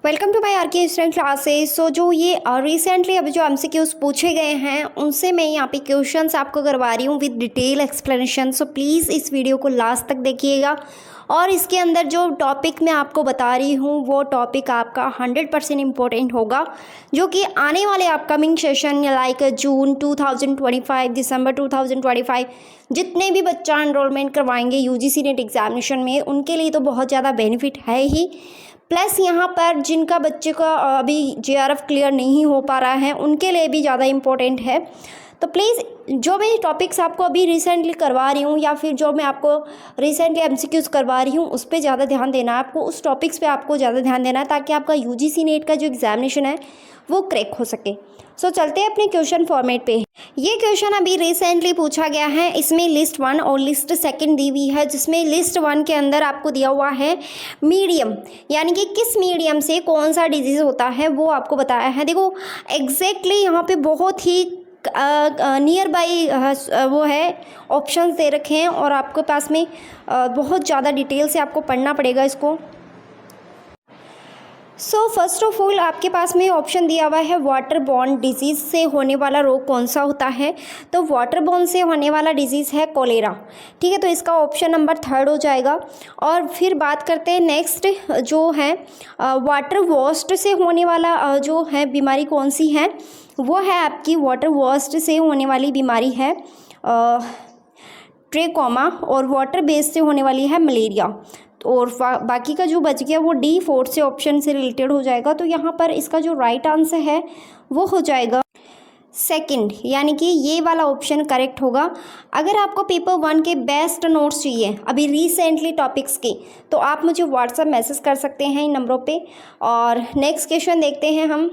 Welcome to my RK student classes. So जो ये recently अभी जो एमसीक्यूज पूछे गए हैं उनसे मैं यहाँ पे क्वेश्चंस आपको करवा रही हूँ with detail explanation. So please इस वीडियो को लास्ट तक देखिएगा और इसके अंदर जो टॉपिक मैं आपको बता रही हूँ वो टॉपिक आपका 100% इम्पोर्टेंट होगा, जो कि आने वाले अपकमिंग सेशन लाइक जून 2025, दिसंबर 2025 जितने भी बच्चा एनरोलमेंट करवाएंगे यूजीसी नेट एग्जामिनेशन में उनके लिए तो बहुत ज़्यादा बेनिफिट है ही। प्लस यहाँ पर जिनका बच्चे का अभी जेआरएफ क्लियर नहीं हो पा रहा है उनके लिए भी ज़्यादा इम्पोर्टेंट है। तो प्लीज़ जो मैं टॉपिक्स आपको अभी रिसेंटली करवा रही हूँ या फिर जो मैं आपको रिसेंटली एमसीक्यूज़ करवा रही हूँ उस पर ज़्यादा ध्यान देना है आपको, उस टॉपिक्स पे आपको ज़्यादा ध्यान देना है ताकि आपका यूजीसी नेट का जो एग्जामिनेशन है वो क्रैक हो सके। सो चलते हैं अपने क्वेश्चन फॉर्मेट पे। ये क्वेश्चन अभी रिसेंटली पूछा गया है, इसमें लिस्ट 1 और लिस्ट 2 दी हुई है, जिसमें लिस्ट 1 के अंदर आपको दिया हुआ है मीडियम, यानी कि किस मीडियम से कौन सा डिजीज़ होता है वो आपको बताया है। देखो एग्जैक्टली यहाँ पे बहुत ही नियर बाई वो है ऑप्शंस दे रखे हैं और आपके पास में बहुत ज़्यादा डिटेल से आपको पढ़ना पड़ेगा इसको। सो फर्स्ट ऑफ ऑल आपके पास में ऑप्शन दिया हुआ है वाटर बॉर्न डिजीज़ से होने वाला रोग कौन सा होता है, तो वाटर बॉर्न से होने वाला डिजीज़ है कोलेरा। ठीक है, तो इसका ऑप्शन नंबर 3 हो जाएगा। और फिर बात करते हैं नेक्स्ट जो है वाटर वॉस्ट से होने वाला जो है बीमारी कौन सी है, वो है आपकी वाटर वॉस्ट से होने वाली बीमारी है ट्रेकोमा, और वाटर बेस से होने वाली है मलेरिया। और बाकी का जो बच गया वो D4 से ऑप्शन से रिलेटेड हो जाएगा। तो यहाँ पर इसका जो राइट आंसर है वो हो जाएगा 2, यानी कि ये वाला ऑप्शन करेक्ट होगा। अगर आपको पेपर 1 के बेस्ट नोट्स चाहिए अभी रिसेंटली टॉपिक्स के, तो आप मुझे व्हाट्सएप मैसेज कर सकते हैं इन नंबरों पे। और नेक्स्ट क्वेश्चन देखते हैं हम।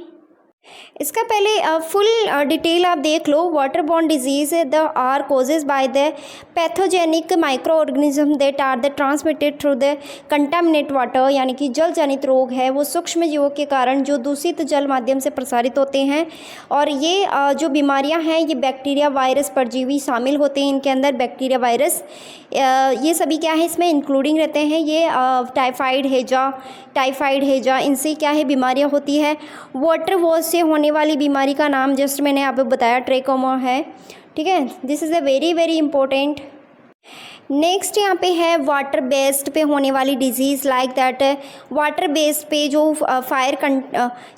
इसका पहले फुल डिटेल आप देख लो। Water borne disease the are causes by the pathogenic micro organism that are the transmitted through the contaminate water, यानी कि जल जनित रोग है वो सूक्ष्म जीवों के कारण जो दूषित जल माध्यम से प्रसारित होते हैं। और ये जो बीमारियां हैं ये बैक्टीरिया, वायरस, परजीवी शामिल होते हैं इनके अंदर। बैक्टीरिया, वायरस ये सभी क्या है इसमें इंक्लूडिंग रहते हैं। ये टाइफाइड हैजा इनसे क्या है बीमारियां होती है। वाटर वॉश से होने वाली बीमारी का नाम जस्ट मैंने आपको बताया ट्रेकोमा है। ठीक है, this is a very very important. Next यहाँ पे है वाटर बेस्ड पे होने वाली disease like that water based पे जो फायर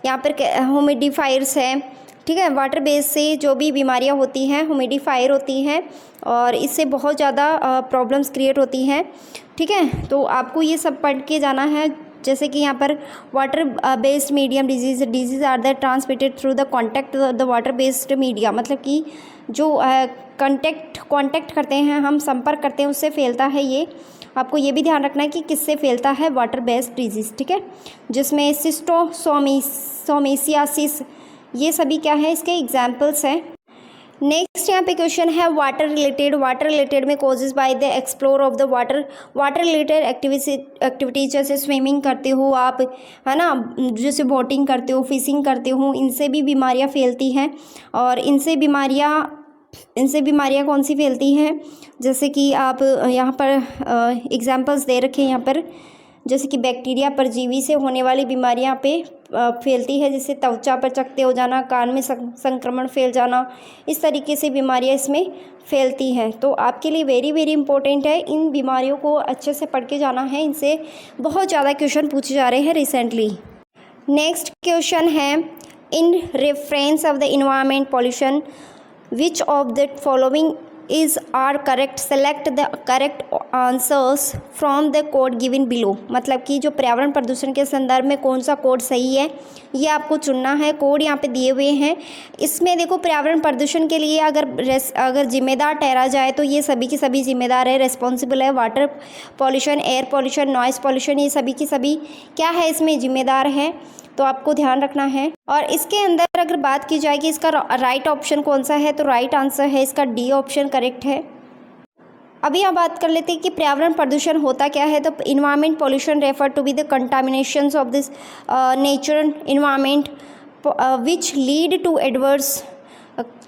यहाँ पर ह्यूमिडिफायर्स है। ठीक है, वाटर बेस से जो भी बीमारियाँ होती हैं ह्यूमिडिफायर होती हैं और इससे बहुत ज़्यादा प्रॉब्लम्स क्रिएट होती हैं। ठीक है, तो आपको ये सब पढ़ के जाना है। जैसे कि यहाँ पर water based medium disease are the transmitted through the contact the water based media, मतलब कि जो कांटेक्ट करते हैं हम, संपर्क करते हैं, उससे फैलता है ये। आपको ये भी ध्यान रखना है कि किससे फैलता है वाटर बेस्ड डिजीज़। ठीक है, जिसमें सिस्टोसोमियासिस ये सभी क्या है इसके एग्जाम्पल्स हैं। नेक्स्ट यहाँ पे क्वेश्चन है वाटर रिलेटेड में causes by the explore of the water related activities, जैसे स्विमिंग करते हो आप, है ना, जैसे बोटिंग करते हो, फिशिंग करते हो, इनसे भी बीमारियाँ फैलती हैं। और इनसे बीमारियाँ कौन सी फैलती हैं, जैसे कि आप यहाँ पर एग्जाम्पल्स दे रखे हैं यहाँ पर, जैसे कि बैक्टीरिया, परजीवी से होने वाली बीमारियाँ पे फैलती है, जैसे त्वचा पर चकत्ते हो जाना, कान में संक्रमण फैल जाना, इस तरीके से बीमारियाँ इसमें फैलती हैं। तो आपके लिए वेरी वेरी इंपॉर्टेंट है, इन बीमारियों को अच्छे से पढ़ के जाना है, इनसे बहुत ज़्यादा क्वेश्चन पूछे जा रहे हैं रिसेंटली। नेक्स्ट क्वेश्चन है in reference of the environment pollution which of the following are correct, select the correct answers from the code given below, मतलब कि जो पर्यावरण प्रदूषण के संदर्भ में कौन सा कोड सही है ये आपको चुनना है। कोड यहाँ पे दिए हुए हैं। इसमें देखो पर्यावरण प्रदूषण के लिए अगर जिम्मेदार ठहरा जाए तो ये सभी की सभी जिम्मेदार है, रिस्पॉन्सिबल है। Water pollution, air pollution, noise pollution, ये सभी की सभी क्या है इसमें जिम्मेदार है, तो आपको ध्यान रखना है। और इसके अंदर अगर बात की जाए कि इसका राइट ऑप्शन कौन सा है, तो राइट आंसर है इसका D ऑप्शन करेक्ट है। अभी हम बात कर लेते हैं कि पर्यावरण प्रदूषण होता क्या है। तो environment pollution refer to be the contaminations of this natural environment which lead to adverse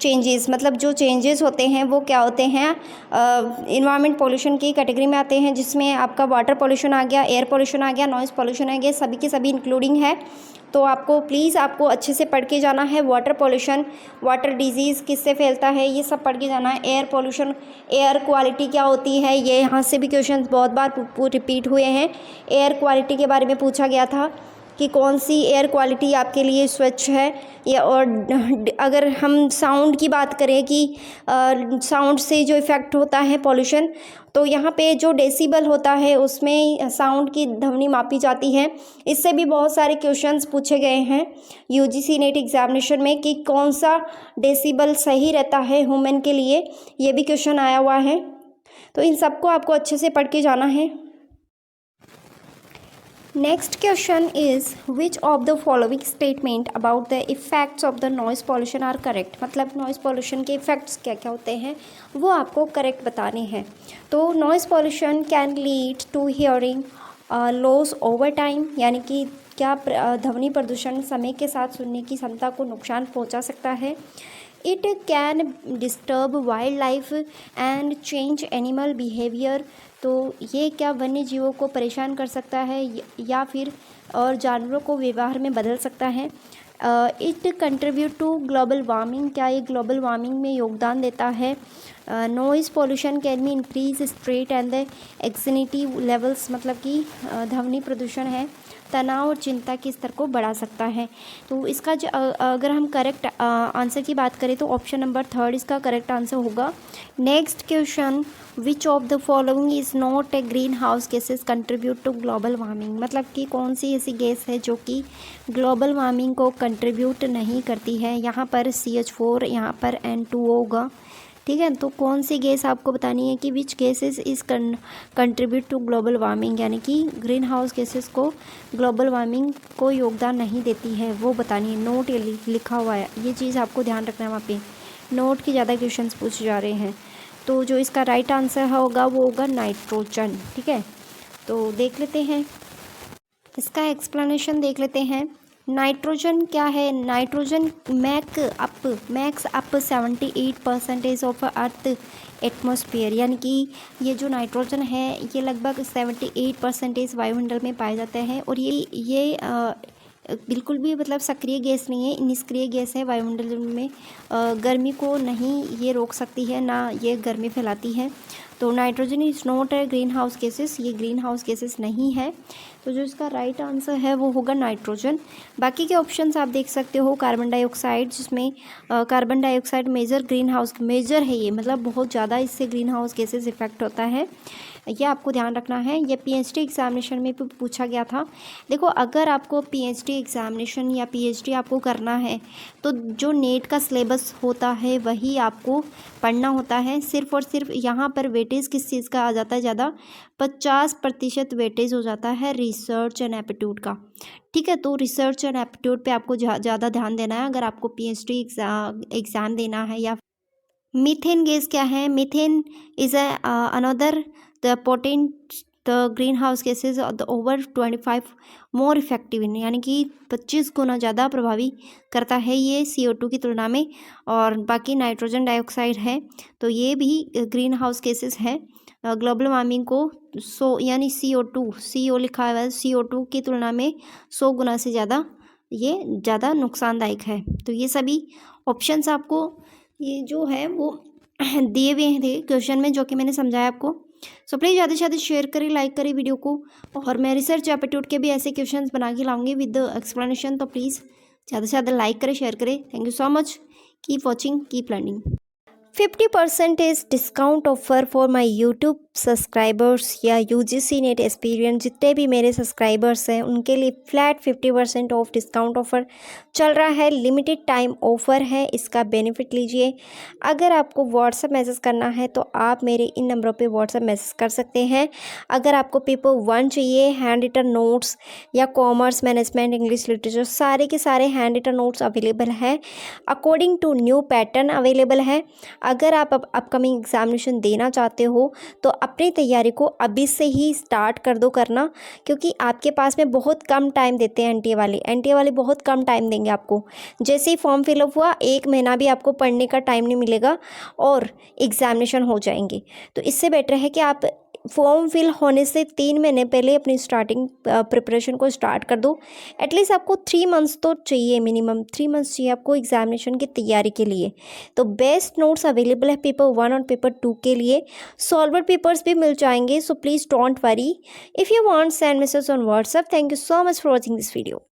changes, मतलब जो चेंजेस होते हैं वो क्या होते हैं, इन्वायरमेंट पॉल्यूशन की कैटेगरी में आते हैं, जिसमें आपका वाटर पॉल्यूशन आ गया, एयर पॉल्यूशन आ गया, नॉइज़ पॉल्यूशन आ गया, सभी के सभी इंक्लूडिंग है। तो आपको प्लीज़ आपको अच्छे से पढ़ के जाना है। वाटर पॉल्यूशन, वाटर डिजीज़ किससे फैलता है, ये सब पढ़ के जाना है। एयर पॉल्यूशन, एयर क्वालिटी क्या होती है, ये यहाँ से भी क्वेश्चन बहुत बार रिपीट हुए हैं। एयर क्वालिटी के बारे में पूछा गया था कि कौन सी एयर क्वालिटी आपके लिए स्वच्छ है, या और अगर हम साउंड की बात करें कि साउंड से जो इफ़ेक्ट होता है पॉल्यूशन, तो यहाँ पे जो डेसिबल होता है उसमें साउंड की ध्वनि मापी जाती है। इससे भी बहुत सारे क्वेश्चंस पूछे गए हैं यूजीसी नेट एग्जामिनेशन में कि कौन सा डेसिबल सही रहता है ह्यूमन के लिए, ये भी क्वेश्चन आया हुआ है। तो इन सबको आपको अच्छे से पढ़ के जाना है। Next question is which of the following statement about the effects of the noise pollution are correct। मतलब noise pollution के effects क्या क्या होते हैं वो आपको correct बताने हैं। तो noise pollution can lead to hearing loss over time, यानी कि क्या ध्वनि प्रदूषण समय के साथ सुनने की क्षमता को नुकसान पहुंचा सकता है। It can disturb wild life and change animal behaviour, तो ये क्या वन्य जीवों को परेशान कर सकता है या फिर और जानवरों को व्यवहार में बदल सकता है। It contribute to global warming, क्या ये ग्लोबल वार्मिंग में योगदान देता है। Noise pollution can be increase stress and the anxiety levels, मतलब कि ध्वनि प्रदूषण है तनाव और चिंता के स्तर को बढ़ा सकता है। तो इसका अगर हम करेक्ट आंसर की बात करें तो ऑप्शन नंबर 3 इसका करेक्ट आंसर होगा। Next question, which of the following is not a greenhouse gases contribute to global warming, मतलब कि कौन सी ऐसी गैस है जो कि ग्लोबल वार्मिंग को कंट्रीब्यूट नहीं करती है। यहाँ पर CH4, यहाँ पर N2O होगा, ठीक है। तो कौन सी गैस आपको बतानी है कि which gases is contribute to global warming, यानी कि ग्रीन हाउस गैसेस को ग्लोबल वार्मिंग को योगदान नहीं देती है, वो बतानी है। नोट ये लिखा हुआ है, ये चीज़ आपको ध्यान रखना है, वहाँ पे नोट के ज़्यादा क्वेश्चंस पूछे जा रहे हैं। तो जो इसका राइट आंसर होगा वो होगा नाइट्रोजन, ठीक है। तो देख लेते हैं इसका एक्सप्लेनेशन, देख लेते हैं। नाइट्रोजन क्या है, nitrogen max up 78% of earth atmosphere, यानी कि ये जो नाइट्रोजन है ये लगभग 78% वायुमंडल में पाए जाते हैं। और ये बिल्कुल भी मतलब सक्रिय गैस नहीं है, निष्क्रिय गैस है। वायुमंडल में गर्मी को नहीं ये रोक सकती है, ना ये गर्मी फैलाती है। तो nitrogen is not a green house gases, ये ग्रीन हाउस गैसेस नहीं है। तो जो इसका राइट आंसर है वो होगा नाइट्रोजन। बाकी के ऑप्शंस आप देख सकते हो, कार्बन डाइऑक्साइड, जिसमें carbon dioxide major greenhouse major है, ये मतलब बहुत ज़्यादा इससे ग्रीन हाउस गैसेस इफेक्ट होता है, ये आपको ध्यान रखना है। ये PhD एग्जामिनेशन में भी पूछा गया था। देखो अगर आपको PhD एग्जामिनेशन या PhD आपको करना है तो जो नेट का सिलेबस होता है वही आपको पढ़ना होता है। सिर्फ और सिर्फ यहाँ पर वेटेज किस चीज़ का आ जाता है ज़्यादा, 50% वेटेज हो जाता है रिसर्च एंड एप्टीट्यूड का, ठीक है। तो रिसर्च एंड एप्टीट्यूड पे आपको ज़्यादा ध्यान देना है अगर आपको PhD एग्ज़ाम देना है। या मीथेन गैस क्या है, methane is another the potent the green house gases over 25 more effective in, यानी कि 25 गुना ज़्यादा प्रभावी करता है ये CO2 की तुलना में। और बाकी नाइट्रोजन डाइऑक्साइड है तो ये भी ग्रीन हाउस गैसेज है। ग्लोबल वार्मिंग को 100 यानी CO लिखा हुआ है, CO2 की तुलना में 100 गुना से ज़्यादा ये ज़्यादा नुकसानदायक है। तो ये सभी ऑप्शंस आपको ये जो है वो दिए हुए थे क्वेश्चन में, जो कि मैंने समझाया आपको। सो प्लीज़ ज़्यादा से ज़्यादा शेयर करें, लाइक करें वीडियो को। और मैं रिसर्च एप्टीट्यूड के भी ऐसे क्वेश्चंस बना के लाऊंगी विद एक्सप्लेनेशन, तो प्लीज़ ज़्यादा से ज़्यादा लाइक करें, शेयर करें। Thank you so much, keep watching, keep learning. 50% discount offer for my YouTube subscribers या UGC नेट एक्सपीरियंस, जितने भी मेरे सब्सक्राइबर्स हैं उनके लिए फ्लैट 50% ऑफ डिस्काउंट ऑफ़र चल रहा है। लिमिटेड टाइम ऑफ़र है, इसका बेनिफिट लीजिए। अगर आपको व्हाट्सएप मैसेज करना है तो आप मेरे इन नंबरों पे व्हाट्सएप मैसेज कर सकते हैं। अगर आपको पेपर 1 चाहिए, हैंड रिटन नोट्स या कॉमर्स मैनेजमेंट इंग्लिश लिटरेचर, सारे के सारे हैंड रिटन नोट्स अवेलेबल हैं, according to new pattern available है। अगर आप अपकमिंग एग्जामिनेशन देना चाहते हो तो अपनी तैयारी को अभी से ही स्टार्ट कर दो करना, क्योंकि आपके पास में बहुत कम टाइम देते हैं एनटीए वाले बहुत कम टाइम देंगे आपको। जैसे ही फॉर्म फिलअप हुआ 1 महीना भी आपको पढ़ने का टाइम नहीं मिलेगा और एग्जामिनेशन हो जाएंगे। तो इससे बेटर है कि आप फॉर्म फिल होने से 3 महीने पहले अपनी स्टार्टिंग प्रिपरेशन को स्टार्ट कर दो। एटलीस्ट आपको 3 मंथ्स तो चाहिए, मिनिमम 3 मंथ्स चाहिए आपको एग्जामिनेशन की तैयारी के लिए। तो बेस्ट नोट्स अवेलेबल है पेपर 1 और पेपर 2 के लिए। सॉल्वर पेपर्स भी मिल जाएंगे, so please don't worry. If you want send message on WhatsApp. Thank you so much for watching this video.